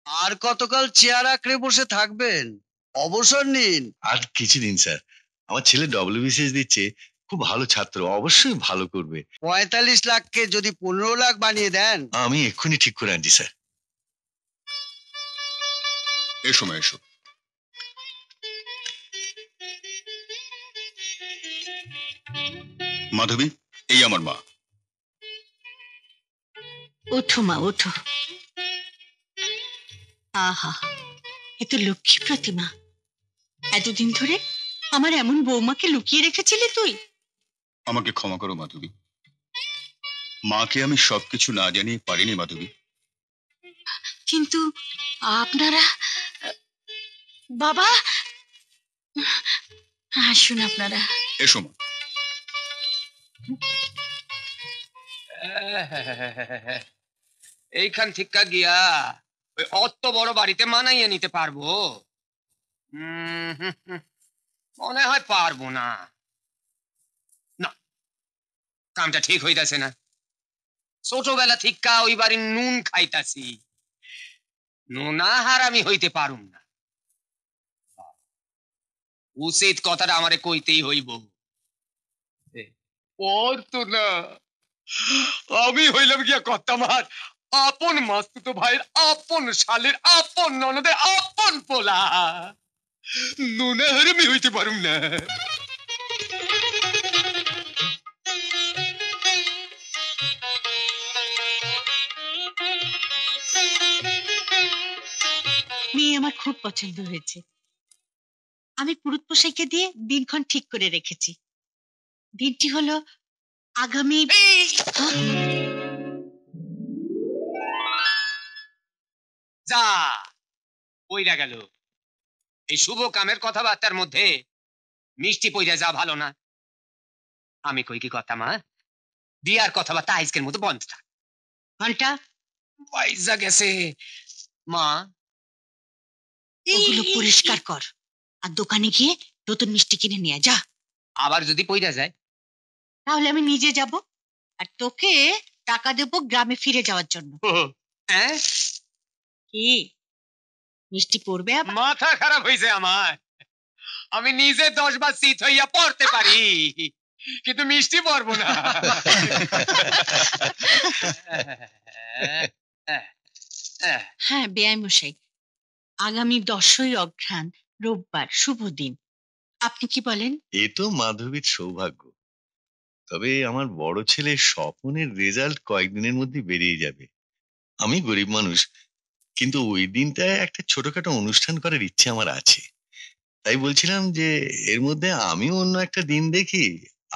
আর কতকাল চেয়ার আঁকড়ে বসে থাকবেন? অবসর নিন। আর কিছুদিন স্যার, আমার ছেলে ডব্লিউবিসিএস দিচ্ছে, খুব ভালো ছাত্র, অবশ্যই ভালো করবে। ৪৫ লাখকে যদি ১৫ লাখ বানিয়ে দেন। আমি এক্ষুনি ঠিক করে আনছি স্যার। এসো মা, এসো। মাধবী, এই আমার মা। ওঠো মা, ওঠো। আহা, এ তো লক্ষ্মী প্রতিমা। এতদিন ধরে আমার এমন বৌমাকে লুকিয়ে রেখেছিলি তুই? আমাকে ক্ষমা করো মাধবী, মাকে আমি সবকিছু না জানিয়ে পারিনি মাধবী। কিন্তু আপনারা, বাবা, আসুন আপনারা। এসো মা। এইখান থেকে গিয়া ওই অত বড় বাড়িতে মানাইয়া নিতে পারবো? মনে হয় পারবো না। না, কামটা ঠিক হইতাছে না। ছোটবেলা থেকে ওই বাড়ির নুন খাইতাছি, নুনা হারামি হইতে পারুম না। উচিত কথাটা আমারে কইতেই হইব। তো না, আমি হইলাম গিয়া কর্তামার আপন মাস্তুতো ভাইয়ের আপন শালের আপন ননদের আপন পোলা। নুনা হারামি হইতে পারুম না। মেয়ে আমার খুব পছন্দ হয়েছে। আমি পুরুত পোষাইকে দিয়ে দিনক্ষণ ঠিক করে রেখেছি। দিনটি হলো আগামী। যা পইরা গেল। এই শুভ কামের কথাবার্তার মধ্যে মিষ্টি পইরা যা ভালো না। আমি কই কি কথা মা, বিয়ার কথাবার্তা আজকের মতো বন্ধ থাক। ঘন্টা পয়সা গেছে মা, ওগুলো পরিষ্কার কর আর দোকানে গিয়ে নতুন মিষ্টি কিনে নিয়ে যা। আবার যদি পইরা যায় তাহলে আমি নিজে যাব আর তোকে টাকা দেবো গ্রামে ফিরে যাওয়ার জন্য। হ্যাঁ, কি মিষ্টি পড়বে? মাথা খারাপ হয়েছে আমার। আমি নিজে 10 বার শীত হইয়া পড়তে পারি, কিন্তু মিষ্টি পড়বো না। হ্যাঁ বেয়াই মশাই, আগামী 10ই অঘ্রাণ রোববার শুভ দিন। আপনি কি বলেন? এ তো মাধবীর সৌভাগ্য। তবে আমার বড় ছেলে স্বপনের রেজাল্ট কয়েকদিনের মধ্যে বেরিয়ে যাবে। আমি গরিব মানুষ, কিন্তু ওই দিনটায় একটা ছোটখাটো অনুষ্ঠান করার ইচ্ছে আমার আছে। তাই বলছিলাম যে এর মধ্যে আমিও অন্য একটা দিন দেখি,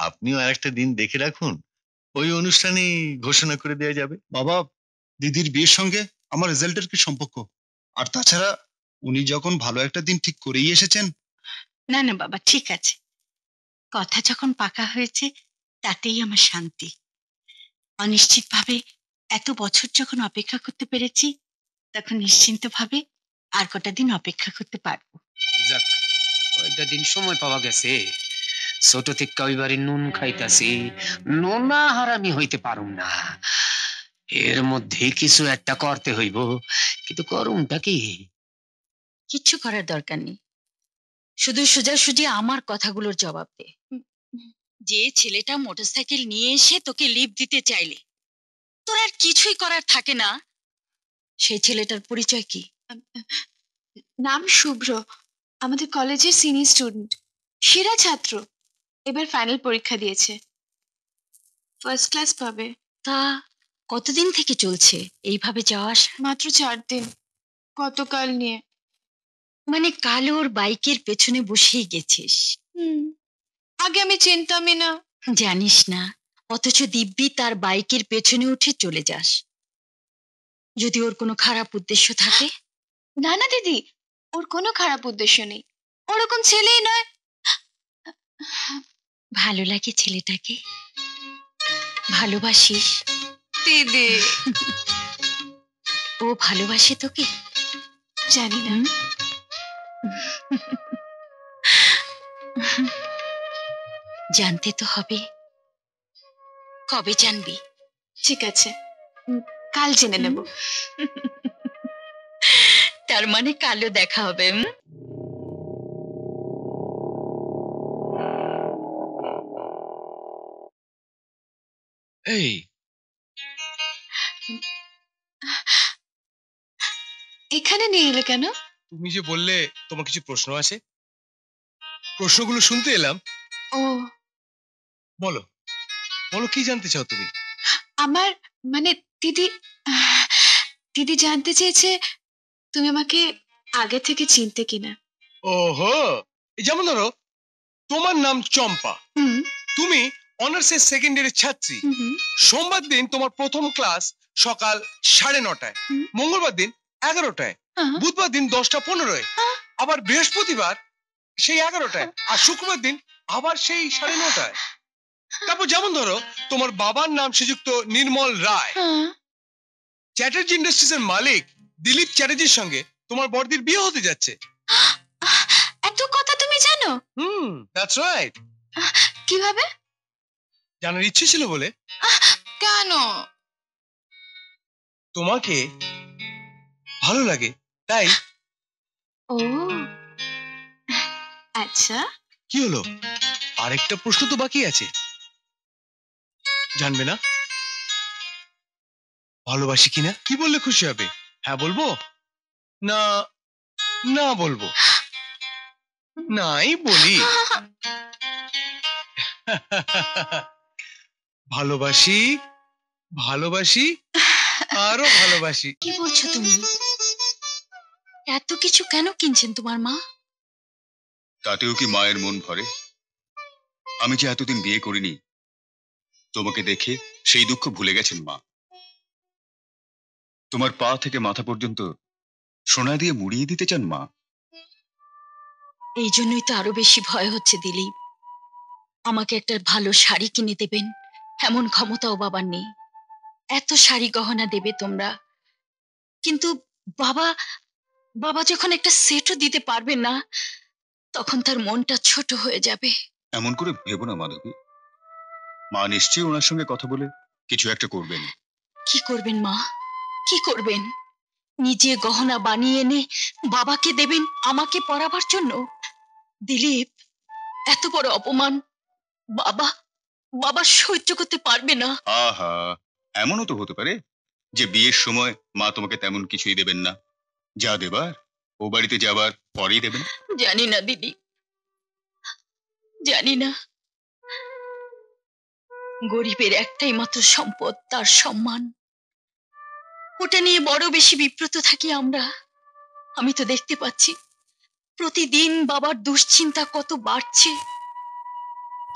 আপনিও আর একটা দিন দেখে রাখুন, ওই অনুষ্ঠানেই ঘোষণা করে দেওয়া যাবে। বাবা, দিদির বিয়ের সঙ্গে আমার রেজাল্টের কি সম্পর্ক? আর তাছাড়া উনি যখন ভালো একটা দিন ঠিক করেই এসেছেন। না না বাবা, ঠিক আছে। কথা যখন পাকা হয়েছে তাতেই আমার শান্তি। অনিশ্চিত ভাবে এত বছর যখন অপেক্ষা করতে পেরেছি, তখন নিশ্চিন্ত ভাবে আর কটা দিন অপেক্ষা করতে পারবো। যাক, কয়টা দিন সময় পাওয়া গেছে। ছোট থেকে ওই বাড়ির নুন খাইতাছি, নোনা হারামি হইতে পারুম না। এর মধ্যে কিছু একটা করতে হইব, কিন্তু করুমটা কি? কিচ্ছু করার দরকার নেই, শুধু সোজাসুজি আমার কথাগুলোর জবাব দে। যে ছেলেটা মোটরসাইকেল নিয়ে এসে তোকে লিফট দিতে চাইলে তোর আর কিছুই করার থাকে না, সেই ছেলেটার পরিচয় কি? নাম শুভ্র, আমাদের কলেজের সিনিয়র স্টুডেন্ট, সেরা ছাত্র। এবার ফাইনাল পরীক্ষা দিয়েছে, ফার্স্ট ক্লাস পাবে। তা কতদিন থেকে চলছে এইভাবে যাওয়া আসা? মাত্র 4 দিন, গতকাল নিয়ে। মানে কাল ওর বাইকের পেছনে বসেই গেছিস? আগে আমি চিনতামই না। জানিস না, অথচ দিব্যি তার বাইকের পেছনে উঠে চলে যাস। যদি ওর কোনো খারাপ উদ্দেশ্য থাকে? না না দিদি, ওর কোনো খারাপ উদ্দেশ্য নেই, ওরকম ছেলেই নয়। ভালো লাগে ছেলেটাকে? ভালোবাসিস? দিদি ও ভালোবাসে তোকে? জানি না। জানতে তো হবে। কবে জানবি? ঠিক আছে, কাল জেনে নেব। তার মানে কালও দেখা হবে। এই এখানে নিয়ে এলে কেন? তুমি যে বললে তোমার কিছু প্রশ্ন আছে, প্রশ্নগুলো শুনতে এলাম। ও, বলো বলো, কি জানতে চাও তুমি? আমার মানে দিদি দিদি জানতে চেয়েছে তুমি আমাকে আগে থেকে চিনতে কিনা। ওহো, এই যেমন ধরো তোমার নাম চম্পা, হুম তুমি অনার্সের সেকেন্ড ইয়ারের ছাত্রী। হুম হুম, সোমবার দিন তোমার প্রথম ক্লাস সকাল 9:30, হুম। মঙ্গলবার দিন 11টায়, হ্যাঁ, বুধবার দিন 10:15, হ্যাঁ। আবার বৃহস্পতিবার সেই 11টায়, আর শুক্রবার দিন আবার সেই 9:30। তারপর যেমন ধরো তোমার বাবার নাম শ্রীযুক্ত নির্মল রায়, হ্যাঁ। চ্যাটার্জি ইন্ডাস্ট্রিজ এর মালিক দিলীপ চ্যাটার্জির সঙ্গে তোমার বড়দির বিয়ে হতে যাচ্ছে। এত কথা তুমি জানো? That's right. কিভাবে? জানার ইচ্ছে ছিল বলে। কেন? তোমাকে ভালো লাগে তাই। ও আচ্ছা, কি হলো, আরেকটা প্রশ্ন তো বাকি আছে, জানবে না? ভালোবাসি কিনা কি বললে খুশি হবে? হ্যাঁ বলবো না না বলবো? নাই বলি। ভালোবাসি ভালোবাসি আরো ভালোবাসি। কি বলছো তুমি? এত কিছু কেন কিনছেন তোমার মা? তাতেও কি মায়ের মন ভরে? আমি যে এতদিন বিয়ে করিনি, তোমাকে দেখে সেই দুঃখ ভুলে গেছেন মা। তোমার পা থেকে মাথা পর্যন্ত সোনা দিয়ে মুড়িয়ে দিতে চান মা। এই জন্যই তো আরো বেশি ভয় হচ্ছে দিলীপ। আমাকে একটা ভালো শাড়ি কিনে দেবেন এমন ক্ষমতাও বাবার নেই। এত শাড়ি গহনা দেবে তোমরা, কিন্তু বাবা বাবা যখন একটা সেটও দিতে পারবেন না, তখন তার মনটা ছোট হয়ে যাবে। এমন করে ভেবো না মাধবী, মা নিশ্চয়ই ওনার সঙ্গে কথা বলে কিছু একটা করবেন। কি করবেন মা, কি করবেন? নিজে গহনা বানিয়ে এনে বাবাকে দেবেন আমাকে পরাবার জন্য? দিলীপ, এত বড় অপমান বাবা বাবা সহ্য করতে পারবে না। আহা, এমনও তো হতে পারে যে বিয়ের সময় মা তোমাকে তেমন কিছুই দেবেন না, যা দেবার ও বাড়িতে যাবার পরেই দেবেন। জানি না দিদি, জানি না। গরিবের একটাই মাত্র সম্পদ তার সম্মান, ওটা নিয়ে বড় বেশি বিব্রত থাকি আমরা। আমি তো দেখতে পাচ্ছি প্রতিদিন বাবার দুশ্চিন্তা কত বাড়ছে।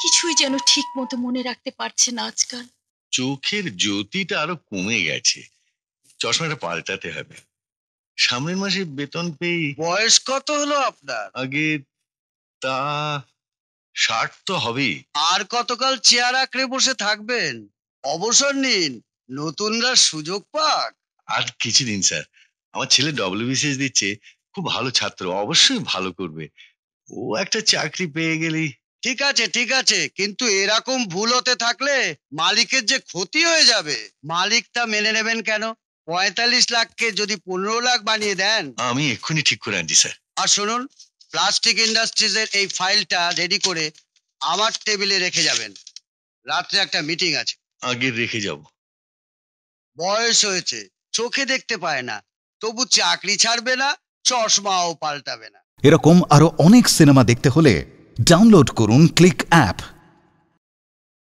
কিছুই যেন ঠিক মতো মনে রাখতে পারছে না আজকাল। চোখের জ্যোতিটা আরো কমে গেছে, চশমাটা পাল্টাতে হবে। সামনের মাসে বেতন পেয়ে বয়স কত হলো আপনার? আগে তা 60 তো হবেই। আর কতকাল চেয়ার আঁকড়ে বসে থাকবেন? অবসর নিন, নতুনরা সুযোগ পাক। আর কিছুদিন স্যার, আমার ছেলে WBCS দিচ্ছে, খুব ভালো ছাত্র, অবশ্যই ভালো করবে। ও একটা চাকরি পেয়ে গেলেই। ঠিক আছে, কিন্তু এরকম ভুল হতে থাকলে মালিকের যে ক্ষতি হয়ে যাবে। মালিক তা মেনে নেবেন কেন? 45 লাখকে যদি 15 লাখ বানিয়ে দেন। আমি এক্ষুনি ঠিক করে আনছি স্যার। আর শুনুন, প্লাস্টিক ইন্ডাস্ট্রিজের এই ফাইলটা রেডি করে আমার টেবিলে রেখে যাবেন। রাত্রে একটা মিটিং আছে। আগে রেখে যাব। বয়স হয়েছে, চোখে দেখতে পায় না, তবু চাকরি ছাড়বে না, চশমাও পাল্টাবে না। এরকম আরো অনেক সিনেমা দেখতে হলে ডাউনলোড করুন ক্লিক অ্যাপ।